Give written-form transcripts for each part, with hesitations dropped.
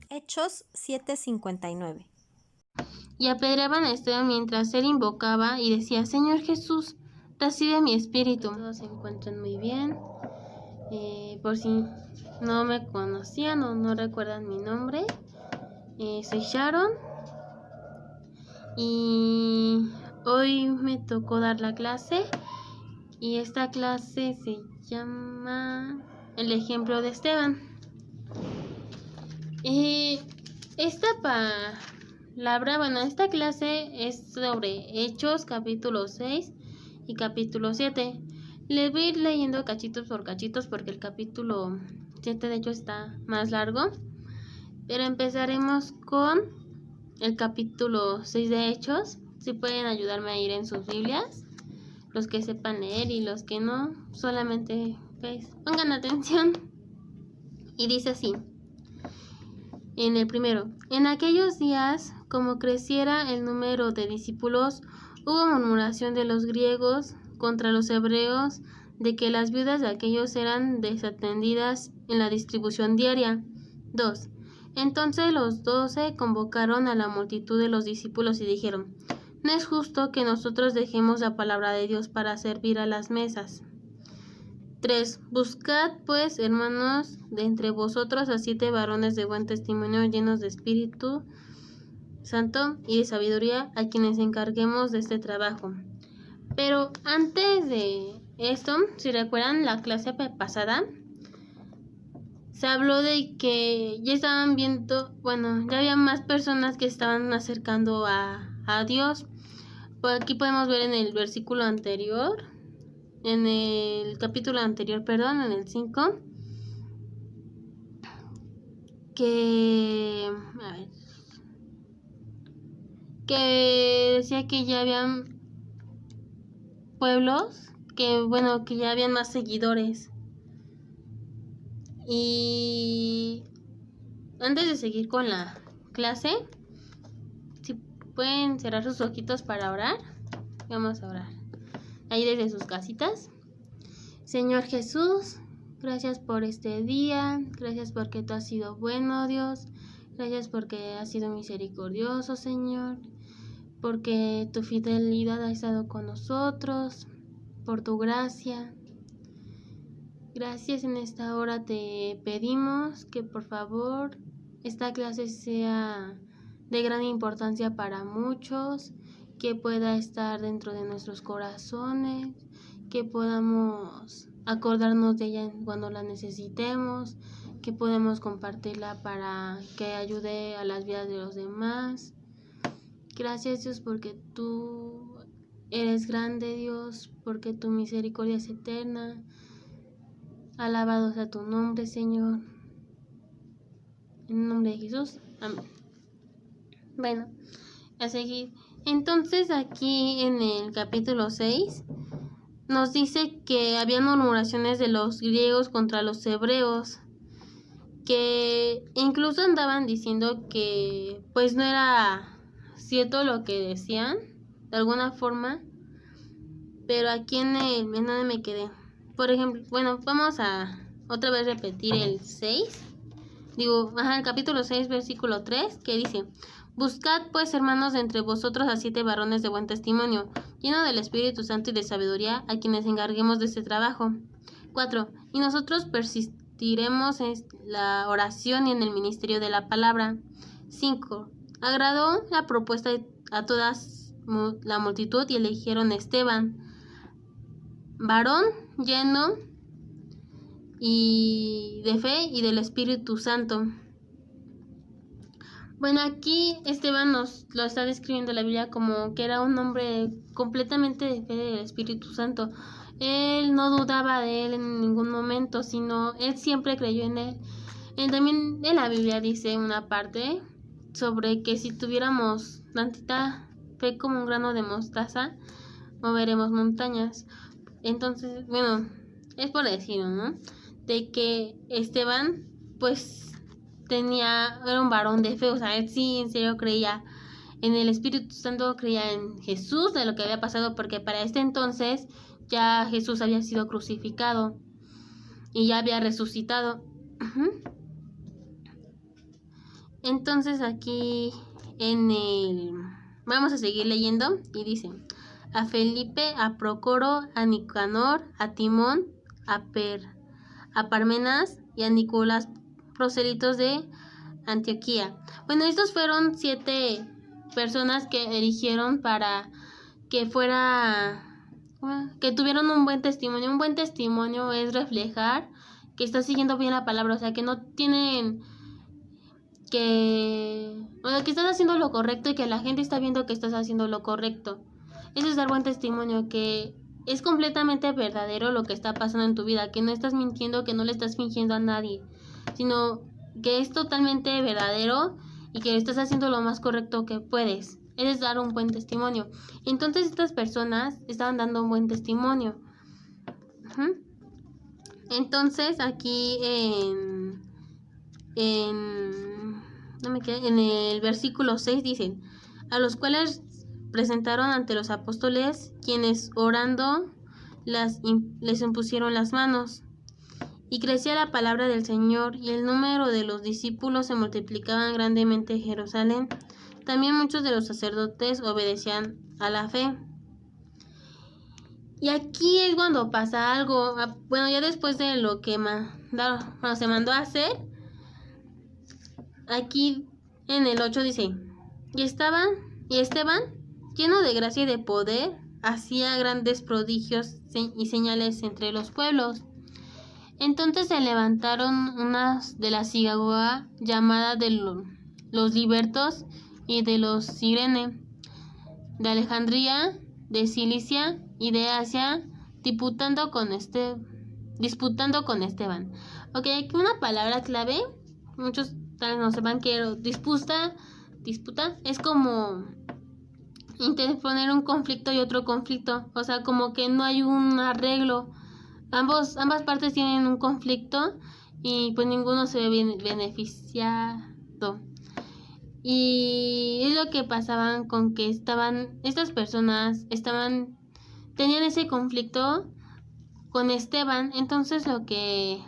Hechos 7:59. Y apedreaban a Esteban mientras él invocaba y decía: Señor Jesús, recibe mi espíritu. Todos se encuentran muy bien. Por si no me conocían o no recuerdan mi nombre, soy Sharon. Y hoy me tocó dar la clase. Y esta clase se llama El ejemplo de Esteban. Esta palabra, esta clase es sobre Hechos capítulo 6 y capítulo 7. Les voy a ir leyendo cachitos por cachitos porque el capítulo 7 de hecho está más largo. Pero empezaremos con el capítulo 6 de Hechos. Si pueden ayudarme a ir en sus Biblias, los que sepan leer y los que no, solamente pues pongan atención. Y dice así. En el primero: en aquellos días, como creciera el número de discípulos, hubo murmuración de los griegos contra los hebreos de que las viudas de aquellos eran desatendidas en la distribución diaria. 2. Entonces los 12 convocaron a la multitud de los discípulos y dijeron: no es justo que nosotros dejemos la palabra de Dios para servir a las mesas. 3. Buscad pues, hermanos, de entre vosotros a 7 varones de buen testimonio, llenos de Espíritu Santo y de sabiduría, a quienes encarguemos de este trabajo. Pero antes de esto, si recuerdan la clase pasada, se habló de que ya estaban viendo, ya había más personas que estaban acercando a Dios. Por aquí podemos ver en el versículo anterior, en el capítulo anterior, en el 5, que decía que ya habían pueblos, que ya habían más seguidores. Y antes de seguir con la clase, si pueden cerrar sus ojitos para orar, vamos a orar. Ahí desde sus casitas. Señor Jesús, gracias por este día, gracias porque tú has sido bueno, Dios, gracias porque has sido misericordioso, Señor, porque tu fidelidad ha estado con nosotros, por tu gracia. Gracias, en esta hora te pedimos que por favor esta clase sea de gran importancia para muchos, que pueda estar dentro de nuestros corazones, que podamos acordarnos de ella cuando la necesitemos, que podemos compartirla para que ayude a las vidas de los demás. Gracias, Dios, porque tú eres grande, Dios, porque tu misericordia es eterna. Alabado sea tu nombre, Señor. En el nombre de Jesús, amén. Bueno, a seguir. Entonces aquí en el capítulo 6 nos dice que había murmuraciones de los griegos contra los hebreos, que incluso andaban diciendo que pues no era cierto lo que decían, de alguna forma. Pero aquí en donde me quedé, por ejemplo, vamos a otra vez repetir el 6, el capítulo 6, versículo 3, que dice: buscad pues, hermanos, de entre vosotros a 7 varones de buen testimonio, llenos del Espíritu Santo y de sabiduría, a quienes encarguemos de este trabajo. 4. Y nosotros persistiremos en la oración y en el ministerio de la palabra. 5. Agradó la propuesta a toda la multitud y eligieron a Esteban, varón lleno y de fe y del Espíritu Santo. Aquí Esteban nos lo está describiendo la Biblia como que era un hombre completamente de fe del Espíritu Santo. Él no dudaba de él en ningún momento, sino él siempre creyó en él. También en la Biblia dice una parte sobre que si tuviéramos tantita fe como un grano de mostaza, moveremos montañas. Entonces, bueno, es por decirlo, ¿no? De que Esteban, pues, era un varón de fe, o sea, él sí, en serio creía en el Espíritu Santo, creía en Jesús, de lo que había pasado, porque para este entonces ya Jesús había sido crucificado y ya había resucitado. Entonces aquí vamos a seguir leyendo y dice: a Felipe, a Procoro, a Nicanor, a Timón, a Parmenas y a Nicolás, prosélitos de Antioquía. Bueno, estos fueron 7 personas que eligieron para que que tuvieron un buen testimonio. Un buen testimonio es reflejar que estás siguiendo bien la palabra, o sea, que no tienen que estás haciendo lo correcto y que la gente está viendo que estás haciendo lo correcto. Eso es dar buen testimonio, que es completamente verdadero lo que está pasando en tu vida, que no estás mintiendo, que no le estás fingiendo a nadie, sino que es totalmente verdadero y que estás haciendo lo más correcto que puedes. Eso es dar un buen testimonio. Entonces estas personas estaban dando un buen testimonio. Entonces aquí en el versículo 6 dice: a los cuales presentaron ante los apóstoles, quienes orando les impusieron las manos. Y crecía la palabra del Señor, y el número de los discípulos se multiplicaban grandemente en Jerusalén. También muchos de los sacerdotes obedecían a la fe. Y aquí es cuando pasa algo. Bueno, ya después de lo que se mandó a hacer, aquí en el 8 dice: y Esteban, lleno de gracia y de poder, hacía grandes prodigios y señales entre los pueblos. Entonces se levantaron unas de la sinagoga llamada de los libertos y de los Cirene, de Alejandría, de Cilicia y de Asia, disputando con Esteban. Ok, aquí una palabra clave, muchos tal vez no sepan que disputa es como interponer un conflicto y otro conflicto, o sea, como que no hay un arreglo. Ambas partes tienen un conflicto y pues ninguno se ve beneficiado. Y es lo que pasaban con que estas personas tenían ese conflicto con Esteban. Entonces lo que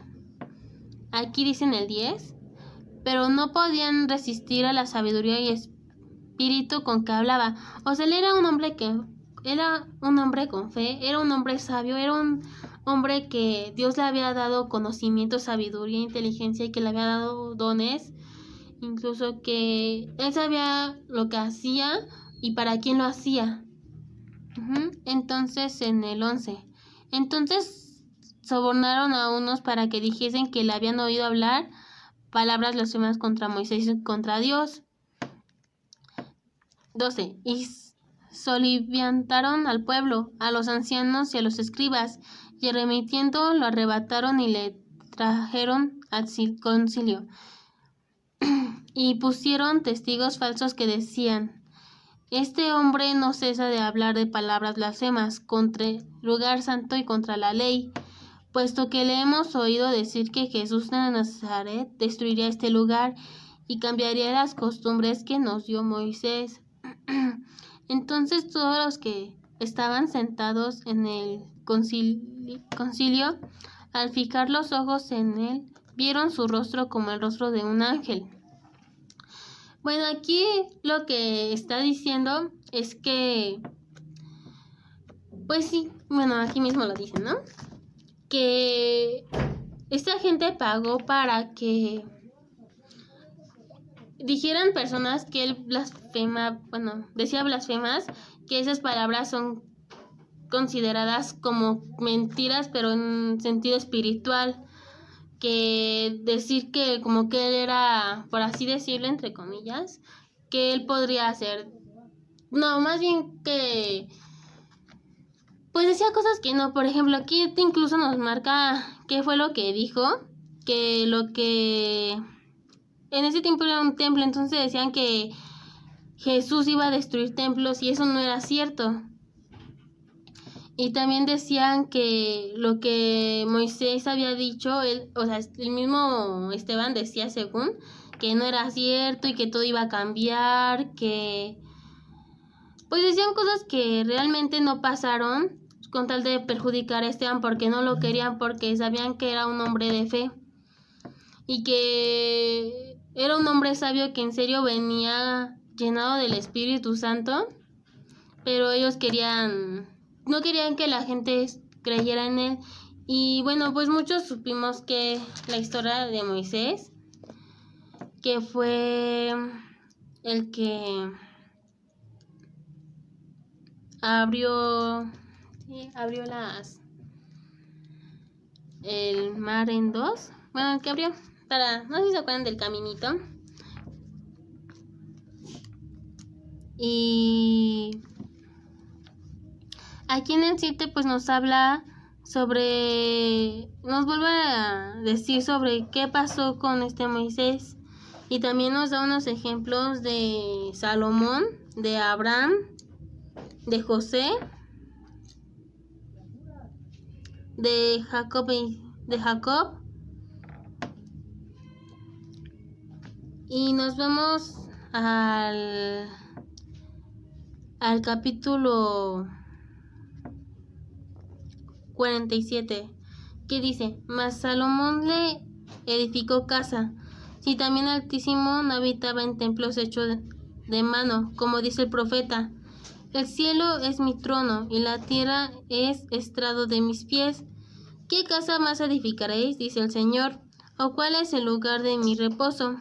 aquí dice en el 10: pero no podían resistir a la sabiduría y espíritu con que hablaba. O sea, él era un hombre con fe, era un hombre sabio, era un hombre que Dios le había dado conocimiento, sabiduría, inteligencia, y que le había dado dones, incluso que él sabía lo que hacía y para quién lo hacía. Entonces en el 11, entonces sobornaron a unos para que dijesen que le habían oído hablar palabras blasfemas contra Moisés y contra Dios. 12. Y soliviantaron al pueblo, a los ancianos y a los escribas, y remitiendo lo arrebataron y le trajeron al concilio. Y pusieron testigos falsos que decían: este hombre no cesa de hablar de palabras blasfemas contra el lugar santo y contra la ley, puesto que le hemos oído decir que Jesús de Nazaret destruiría este lugar y cambiaría las costumbres que nos dio Moisés. Entonces todos los que estaban sentados en el concilio, al fijar los ojos en él, vieron su rostro como el rostro de un ángel. Bueno, aquí lo que está diciendo es que, pues sí, bueno, aquí mismo lo dice, ¿no? Que esta gente pagó para que dijeran personas que él decía blasfemas, que esas palabras son consideradas como mentiras, pero en sentido espiritual, que decir que como que él era, por así decirlo, entre comillas, que él podría hacer, no, más bien que pues decía cosas que no. Por ejemplo, aquí incluso nos marca qué fue lo que dijo, que lo que en ese tiempo era un templo, entonces decían que Jesús iba a destruir templos y eso no era cierto. Y también decían que lo que Moisés había dicho, el mismo Esteban decía según que no era cierto y que todo iba a cambiar, que pues decían cosas que realmente no pasaron con tal de perjudicar a Esteban porque no lo querían, porque sabían que era un hombre de fe y que era un hombre sabio que en serio venía llenado del Espíritu Santo, pero ellos no querían que la gente creyera en él. Y bueno, pues muchos supimos que la historia de Moisés, que fue el que abrió el mar en dos. Bueno, el que abrió no sé si se acuerdan del caminito. Y aquí en el 7 pues nos vuelve a decir sobre qué pasó con Moisés, y también nos da unos ejemplos de Salomón, de Abraham, de José, de Jacob y nos vamos al capítulo 47, que dice: Mas Salomón le edificó casa, si también Altísimo no habitaba en templos hechos de mano, como dice el profeta: el cielo es mi trono, y la tierra es estrado de mis pies. ¿Qué casa más edificaréis? Dice el Señor, ¿o cuál es el lugar de mi reposo?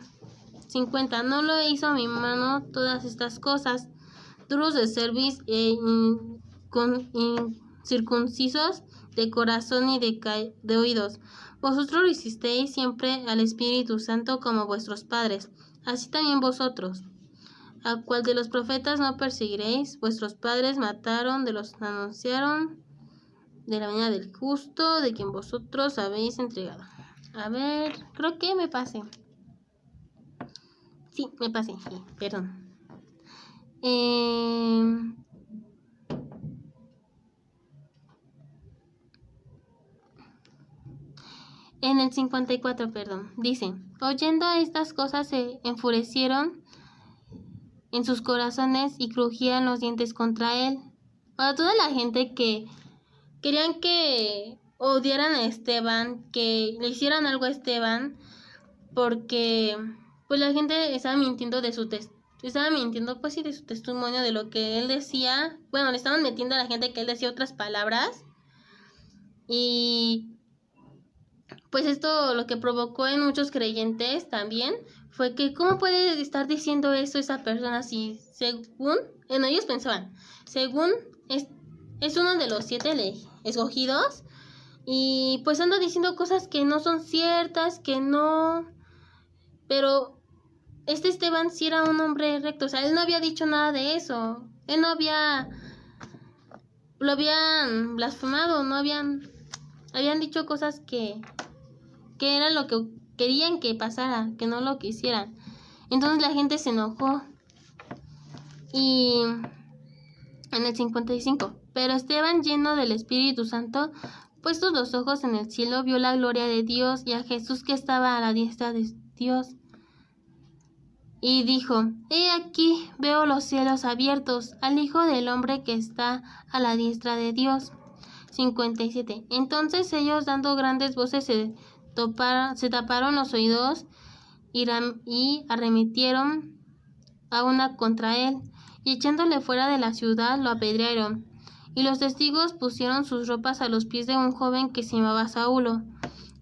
50. ¿No lo hizo mi mano todas estas cosas? Duros de cerviz e incircuncisos de corazón y de oídos. Vosotros resisteis siempre al Espíritu Santo como vuestros padres, así también vosotros. ¿A cuál de los profetas no perseguiréis? Vuestros padres mataron, de los anunciaron de la venida del justo, de quien vosotros habéis entregado. A ver, creo que me pasé. Sí, me pasé, sí, perdón. En el 54, dice: oyendo estas cosas se enfurecieron en sus corazones y crujían los dientes contra él. Para toda la gente que querían que odiaran a Esteban, que le hicieran algo a Esteban, porque pues la gente estaba mintiendo de su testimonio, de lo que él decía. Bueno, le estaban metiendo a la gente que él decía otras palabras, y pues esto lo que provocó en muchos creyentes también fue que ¿cómo puede estar diciendo eso esa persona si según ellos pensaban, según es uno de los 7 escogidos, y pues anda diciendo cosas que no son ciertas, que no, pero Esteban sí era un hombre recto, o sea, él no había dicho nada de eso, él no lo habían blasfemado, habían dicho cosas que era lo que querían que pasara, que no lo quisieran. Entonces la gente se enojó. Y en el 55, pero Esteban, lleno del Espíritu Santo, puestos los ojos en el cielo, vio la gloria de Dios y a Jesús que estaba a la diestra de Dios. Y dijo: he aquí, veo los cielos abiertos, al Hijo del Hombre que está a la diestra de Dios. 57. Entonces ellos, dando grandes voces, se taparon los oídos y arremetieron a una contra él, y echándole fuera de la ciudad lo apedrearon. Y los testigos pusieron sus ropas a los pies de un joven que se llamaba Saulo,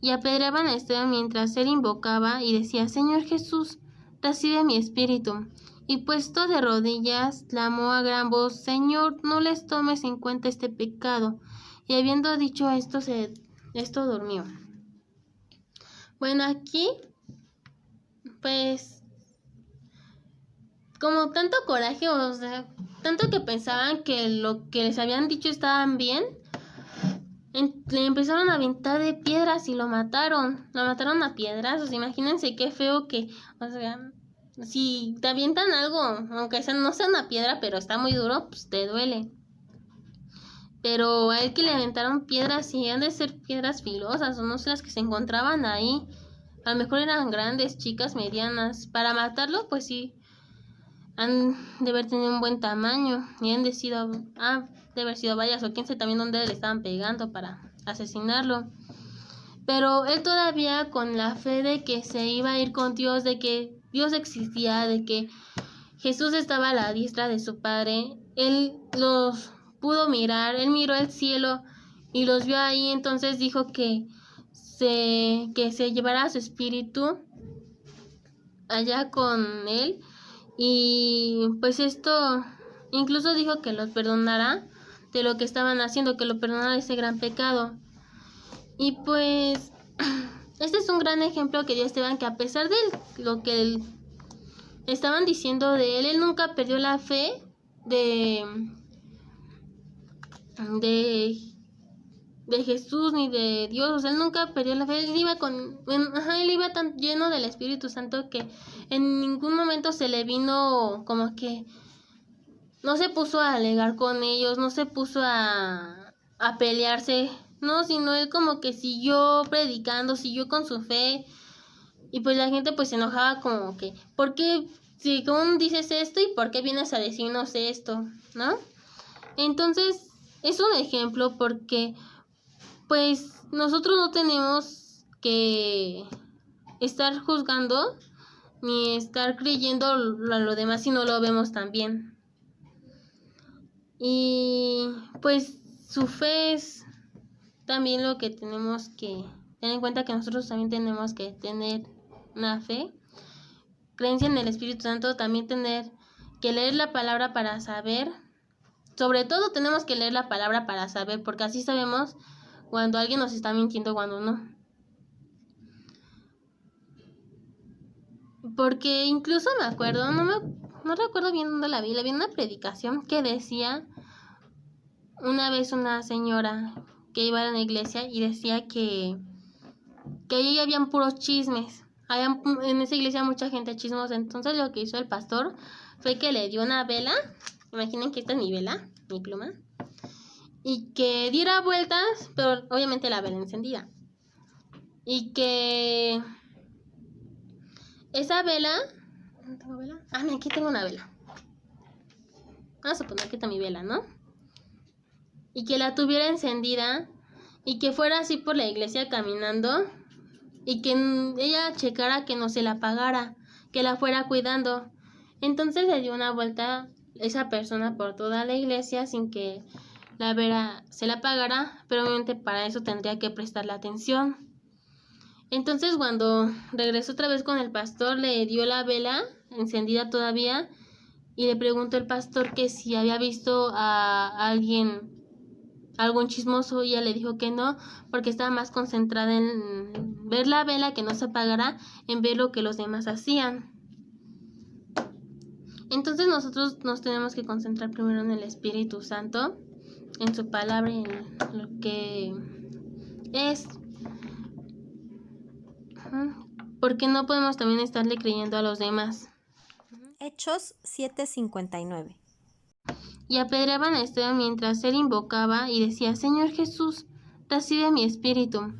y apedreaban a Esteban mientras él invocaba y decía: Señor Jesús, recibe mi espíritu. Y puesto de rodillas, clamó a gran voz: Señor, no les tomes en cuenta este pecado. Y habiendo dicho esto, durmió. Bueno, aquí, pues, como tanto coraje, o sea, tanto que pensaban que lo que les habían dicho estaban bien, le empezaron a aventar de piedras y lo mataron a piedrazos. Imagínense qué feo que, o sea, si te avientan algo, aunque no sea una piedra, pero está muy duro, pues te duele. pero a él que le aventaron piedras y han de ser piedras filosas o no sé las que se encontraban ahí. A lo mejor eran grandes, chicas, medianas. Para matarlo, pues sí, han de haber tenido un buen tamaño y han de haber sido varias o quién sabe también dónde le estaban pegando para asesinarlo. Pero él todavía con la fe de que se iba a ir con Dios, de que Dios existía, de que Jesús estaba a la diestra de su Padre, él los pudo mirar, él miró el cielo y los vio ahí, entonces dijo que se llevara a su espíritu allá con él y pues esto incluso dijo que los perdonará de lo que estaban haciendo, que lo perdonará de ese gran pecado. Y pues este es un gran ejemplo que dio Esteban, que a pesar de lo que estaban diciendo de él nunca perdió la fe de Jesús ni de Dios. O sea, él nunca perdió la fe. Él iba tan lleno del Espíritu Santo que en ningún momento se le vino como que no se puso a alegar con ellos, no se puso a pelearse, no, sino él como que siguió predicando, siguió con su fe. Y pues la gente pues se enojaba como que, ¿por qué, si cómo dices esto y por qué vienes a decirnos esto? ¿No? Entonces es un ejemplo porque pues nosotros no tenemos que estar juzgando ni estar creyendo a lo demás si no lo vemos tan bien. Y pues su fe es también lo que tenemos que tener en cuenta, que nosotros también tenemos que tener una fe, creencia en el Espíritu Santo, también tener que leer la palabra para saber. Sobre todo tenemos que leer la palabra para saber, porque así sabemos cuando alguien nos está mintiendo, cuando no. Porque incluso me acuerdo, no recuerdo bien dónde la vi en una predicación que decía una vez una señora que iba a la iglesia y decía que ahí habían puros chismes. En esa iglesia mucha gente chismosa. Entonces lo que hizo el pastor fue que le dio una vela. Imaginen que esta es mi vela, mi pluma. Y que diera vueltas, pero obviamente la vela encendida. Y que esa vela... ¿No tengo vela? Mira, aquí tengo una vela. Vamos a suponer que está mi vela, ¿no? Y que la tuviera encendida y que fuera así por la iglesia caminando y que ella checara que no se la apagara, que la fuera cuidando. Entonces le dio una vuelta esa persona por toda la iglesia sin que la vela se la apagara, pero obviamente para eso tendría que prestarle atención. Entonces cuando regresó otra vez con el pastor, le dio la vela encendida todavía y le preguntó el pastor que si había visto a algún chismoso, y ella le dijo que no, porque estaba más concentrada en ver la vela que no se apagara, en ver lo que los demás hacían. Entonces nosotros nos tenemos que concentrar primero en el Espíritu Santo, en su palabra y en lo que es, porque no podemos también estarle creyendo a los demás. Hechos 7:59. Y apedreaban a Esteban mientras él invocaba y decía: Señor Jesús, recibe mi espíritu.